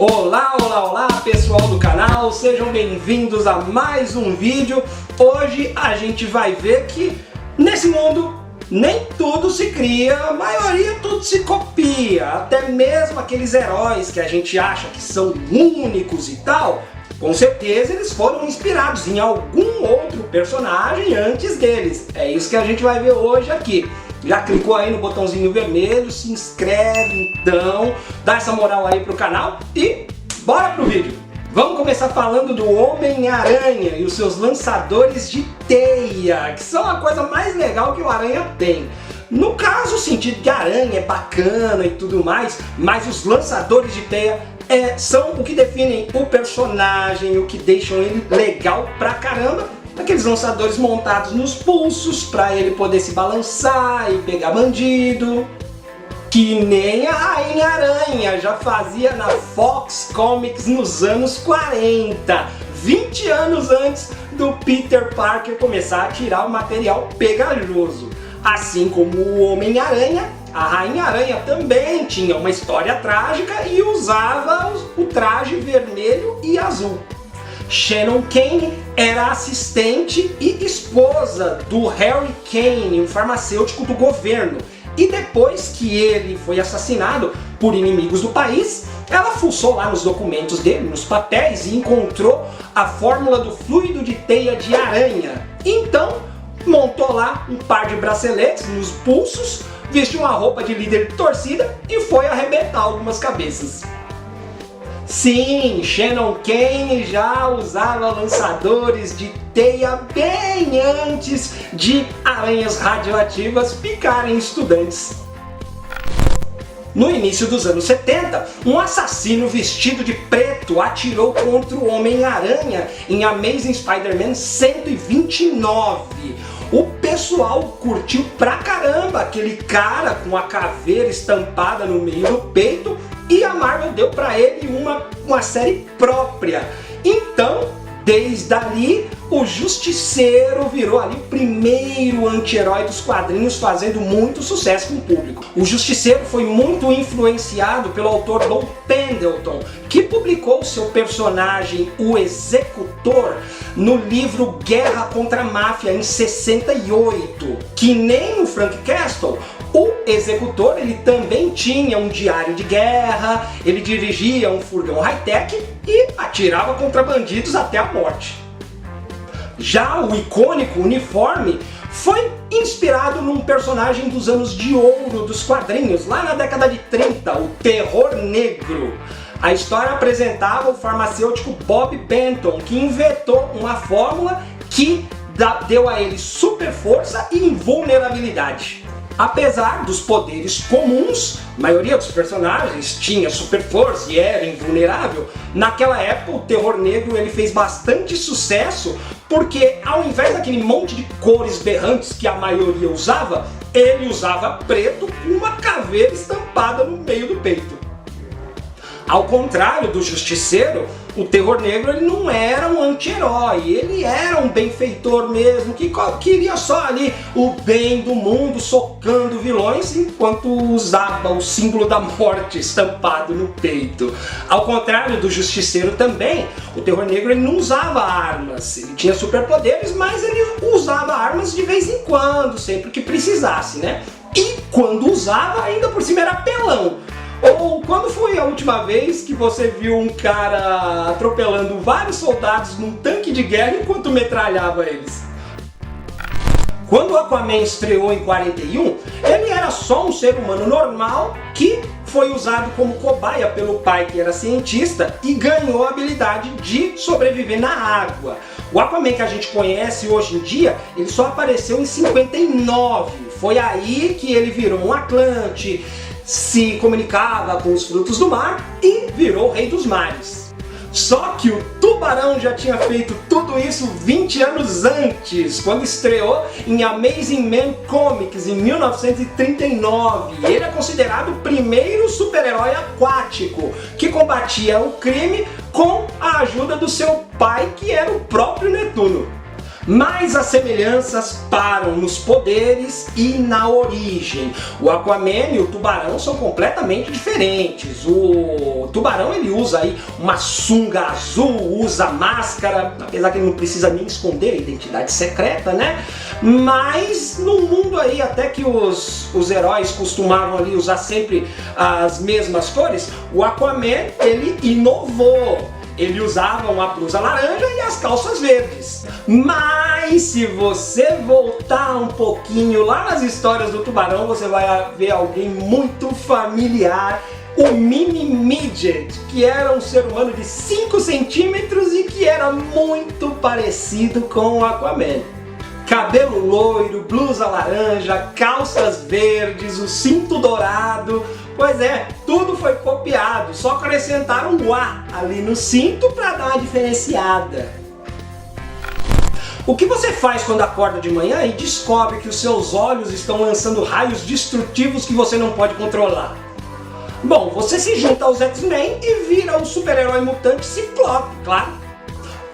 Olá, olá, olá pessoal do canal, sejam bem-vindos a mais um vídeo. Hoje a gente vai ver que nesse mundo nem tudo se cria, a maioria tudo se copia. Até mesmo aqueles heróis que a gente acha que são únicos e tal, com certeza eles foram inspirados em algum outro personagem antes deles. É isso que a gente vai ver hoje aqui. Já clicou aí no botãozinho vermelho, se inscreve então, dá essa moral aí pro canal e bora pro vídeo! Vamos começar falando do Homem-Aranha e os seus lançadores de teia, que são a coisa mais legal que o Aranha tem. No caso, o sentido de aranha é bacana e tudo mais, mas os lançadores de teia são o que definem o personagem, o que deixam ele legal pra caramba. Aqueles lançadores montados nos pulsos para ele poder se balançar e pegar bandido. Que nem a Rainha Aranha já fazia na Fox Comics nos anos 40, 20 anos antes do Peter Parker começar a tirar o material pegajoso. Assim como o Homem-Aranha, a Rainha Aranha também tinha uma história trágica e usava o traje vermelho e azul. Shannon Kane era assistente e esposa do Harry Kane, um farmacêutico do governo. E depois que ele foi assassinado por inimigos do país, ela fuçou lá nos documentos dele, nos papéis, e encontrou a fórmula do fluido de teia de aranha. Então, montou lá um par de braceletes nos pulsos, vestiu uma roupa de líder de torcida e foi arrebentar algumas cabeças. Sim, Shannon Kane já usava lançadores de teia bem antes de aranhas radioativas picarem estudantes. No início dos anos 70, um assassino vestido de preto atirou contra o Homem-Aranha em Amazing Spider-Man 129. O pessoal curtiu pra caramba aquele cara com a caveira estampada no meio do peito e a Marvel deu pra ele uma série própria. Então, desde ali, o Justiceiro virou ali o primeiro anti-herói dos quadrinhos, fazendo muito sucesso com o público. O Justiceiro foi muito influenciado pelo autor Don Pendleton, que publicou o seu personagem, o Executor, no livro Guerra contra a Máfia, em 68. Que nem o Frank Castle, o Executor ele também tinha um diário de guerra, ele dirigia um furgão high-tech e atirava contra bandidos até a morte. Já o icônico uniforme foi inspirado num personagem dos anos de ouro dos quadrinhos, lá na década de 30, o Terror Negro. A história apresentava o farmacêutico Bob Benton, que inventou uma fórmula que deu a ele super força e invulnerabilidade. Apesar dos poderes comuns, a maioria dos personagens tinha super força e era invulnerável. Naquela época o Terror Negro ele fez bastante sucesso porque ao invés daquele monte de cores berrantes que a maioria usava, ele usava preto com uma caveira estampada no meio do peito. Ao contrário do Justiceiro, o Terror Negro ele não era um anti-herói, ele era um benfeitor mesmo, que queria só ali o bem do mundo, socando vilões, enquanto usava o símbolo da morte estampado no peito. Ao contrário do Justiceiro também, o Terror Negro ele não usava armas, ele tinha superpoderes, mas ele usava armas de vez em quando, sempre que precisasse, né? E quando usava, ainda por cima era apelão. Ou quando foi a última vez que você viu um cara atropelando vários soldados num tanque de guerra enquanto metralhava eles? Quando o Aquaman estreou em 41, ele era só um ser humano normal que foi usado como cobaia pelo pai, que era cientista, e ganhou a habilidade de sobreviver na água. O Aquaman que a gente conhece hoje em dia, ele só apareceu em 59. Foi aí que ele virou um Atlante, se comunicava com os frutos do mar e virou o rei dos mares. Só que o Tubarão já tinha feito tudo isso 20 anos antes, quando estreou em Amazing Man Comics em 1939. Ele é considerado o primeiro super-herói aquático que combatia o crime com a ajuda do seu pai, que era o próprio Netuno. Mas as semelhanças param nos poderes e na origem. O Aquaman e o Tubarão são completamente diferentes. O Tubarão ele usa aí uma sunga azul, usa máscara, apesar que ele não precisa nem esconder a identidade secreta, né? Mas no mundo aí até que os heróis costumavam ali usar sempre as mesmas cores, o Aquaman ele inovou. Ele usava uma blusa laranja e as calças verdes. Mas se você voltar um pouquinho lá nas histórias do Tubarão, você vai ver alguém muito familiar, o Mini Midget, que era um ser humano de 5 centímetros e que era muito parecido com o Aquaman. Cabelo loiro, blusa laranja, calças verdes, o cinto dourado. Pois é, tudo foi copiado, só acrescentaram um A ali no cinto para dar uma diferenciada. O que você faz quando acorda de manhã e descobre que os seus olhos estão lançando raios destrutivos que você não pode controlar? Bom, você se junta aos X-Men e vira o super-herói mutante Ciclope, claro.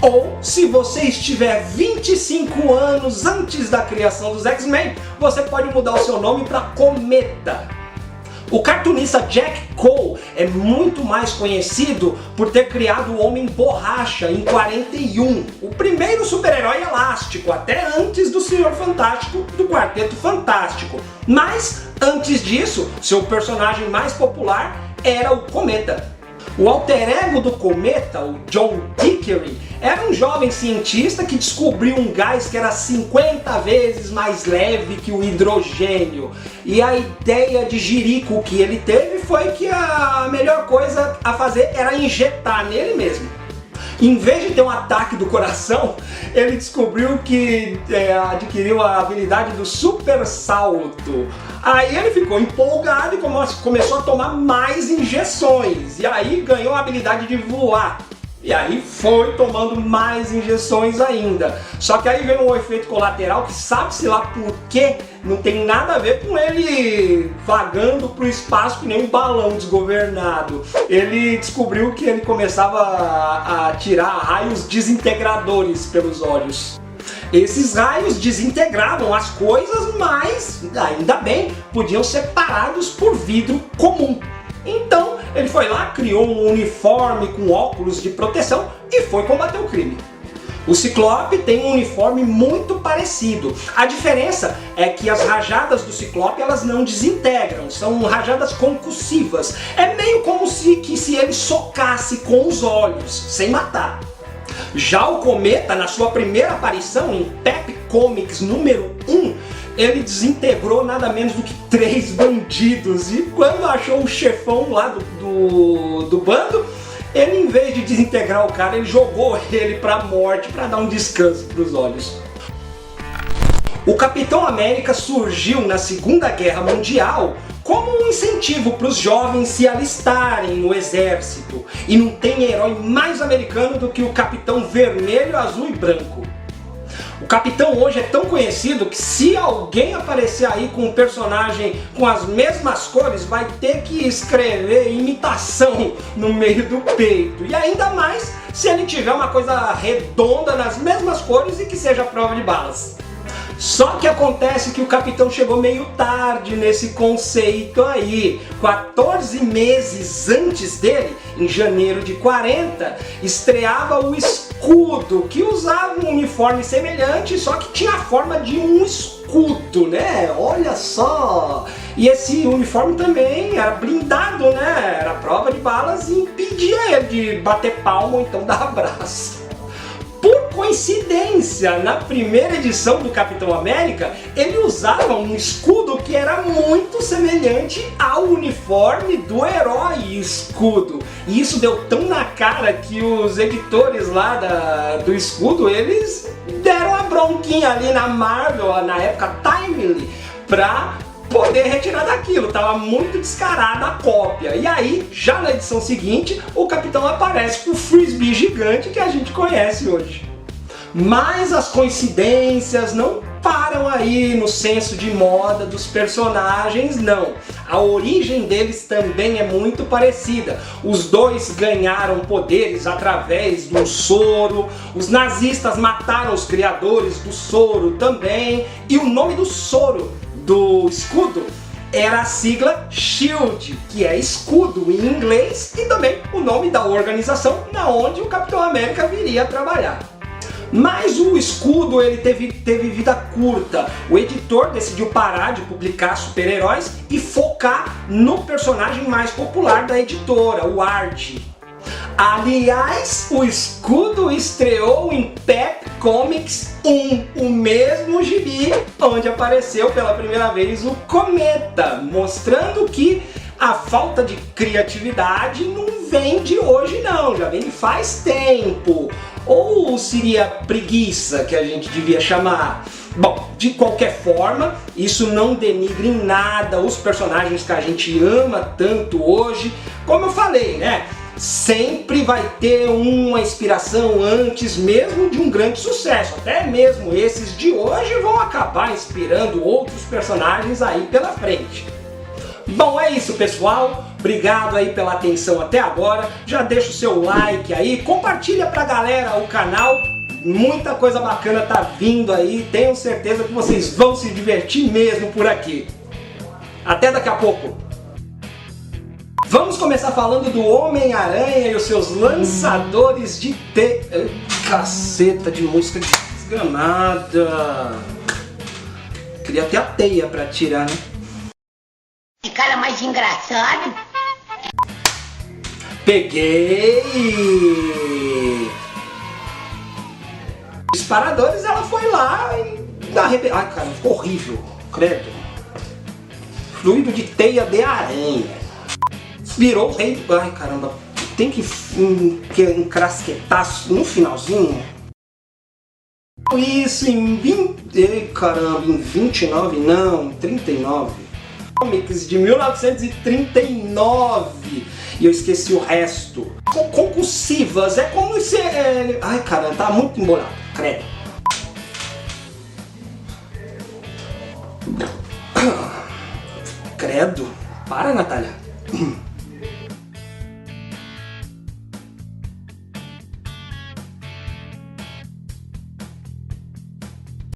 Ou, se você estiver 25 anos antes da criação dos X-Men, você pode mudar o seu nome para Cometa. O cartunista Jack Cole é muito mais conhecido por ter criado o Homem Borracha em 41, o primeiro super-herói elástico, até antes do Senhor Fantástico, do Quarteto Fantástico. Mas, antes disso, seu personagem mais popular era o Cometa. O alter ego do Cometa, o John Dickery, era um jovem cientista que descobriu um gás que era 50 vezes mais leve que o hidrogênio. E a ideia de jirico que ele teve foi que a melhor coisa a fazer era injetar nele mesmo. Em vez de ter um ataque do coração, ele descobriu que adquiriu a habilidade do super salto. Aí ele ficou empolgado e começou a tomar mais injeções. E aí ganhou a habilidade de voar. E aí foi tomando mais injeções ainda. Só que aí veio um efeito colateral que sabe-se lá por quê, não tem nada a ver com ele vagando para o espaço que nem um balão desgovernado. Ele descobriu que ele começava a tirar raios desintegradores pelos olhos. Esses raios desintegravam as coisas, mas ainda bem, podiam ser parados por vidro comum. Então ele foi lá, criou um uniforme com óculos de proteção e foi combater o crime. O Ciclope tem um uniforme muito parecido. A diferença é que as rajadas do Ciclope elas não desintegram, são rajadas concussivas. É meio como se ele socasse com os olhos, sem matar. Já o Cometa, na sua primeira aparição em Pep Comics número 1, ele desintegrou nada menos do que 3 bandidos. E quando achou o chefão lá do bando, ele, em vez de desintegrar o cara, ele jogou ele pra morte para dar um descanso pros olhos. O Capitão América surgiu na Segunda Guerra Mundial como um incentivo para os jovens se alistarem no exército. E não tem herói mais americano do que o Capitão Vermelho, Azul e Branco. O Capitão hoje é tão conhecido que se alguém aparecer aí com um personagem com as mesmas cores, vai ter que escrever imitação no meio do peito. E ainda mais se ele tiver uma coisa redonda nas mesmas cores e que seja prova de balas. Só que acontece que o Capitão chegou meio tarde nesse conceito aí. 14 meses antes dele, em janeiro de 40, estreava o Escudo, que usava um uniforme semelhante, só que tinha a forma de um escudo, né? Olha só! E esse uniforme também era blindado, né? Era prova de balas e impedia ele de bater palma ou então dar abraço. Por coincidência, na primeira edição do Capitão América, ele usava um escudo que era muito semelhante ao uniforme do herói Escudo. E isso deu tão na cara que os editores lá do Escudo, eles deram a bronquinha ali na Marvel, na época Timely, pra poder retirar daquilo, tava muito descarada a cópia. E aí, já na edição seguinte, o Capitão aparece com o frisbee gigante que a gente conhece hoje. Mas as coincidências não param aí no senso de moda dos personagens, não. A origem deles também é muito parecida. Os dois ganharam poderes através do soro, os nazistas mataram os criadores do soro também, e o nome do soro, do escudo, era a sigla SHIELD, que é escudo em inglês, e também o nome da organização na onde o Capitão América viria a trabalhar. Mas o escudo ele teve vida curta. O editor decidiu parar de publicar super-heróis e focar no personagem mais popular da editora, o Art. Aliás, o escudo estreou em Pep Comics 1, o mesmo gibi onde apareceu pela primeira vez o Cometa, mostrando que a falta de criatividade não vem de hoje não, já vem faz tempo. Ou seria preguiça que a gente devia chamar? Bom, de qualquer forma, isso não denigra em nada os personagens que a gente ama tanto hoje. Como eu falei, né? Sempre vai ter uma inspiração antes mesmo de um grande sucesso. Até mesmo esses de hoje vão acabar inspirando outros personagens aí pela frente. Bom, é isso, pessoal. Obrigado aí pela atenção até agora. Já deixa o seu like aí, compartilha pra galera o canal. Muita coisa bacana tá vindo aí. Tenho certeza que vocês vão se divertir mesmo por aqui. Até daqui a pouco. Vamos começar falando do Homem-Aranha e os seus lançadores de teia. Caceta de música desgramada. Queria ter a teia pra tirar, né? Que cara mais engraçado. Peguei! Disparadores, ela foi lá e arrebentou. Ai, cara, ficou horrível. Credo. Fluido de teia de aranha. Virou o rei do... Ai, caramba. Tem que encrasquetar no finalzinho. Isso em 20... Ei, caramba, em 29 não, 39. Comics de 1939 e eu esqueci o resto. Concussivas, é como se... Ai, caramba, tá muito embolado, credo. Credo, para, Natália.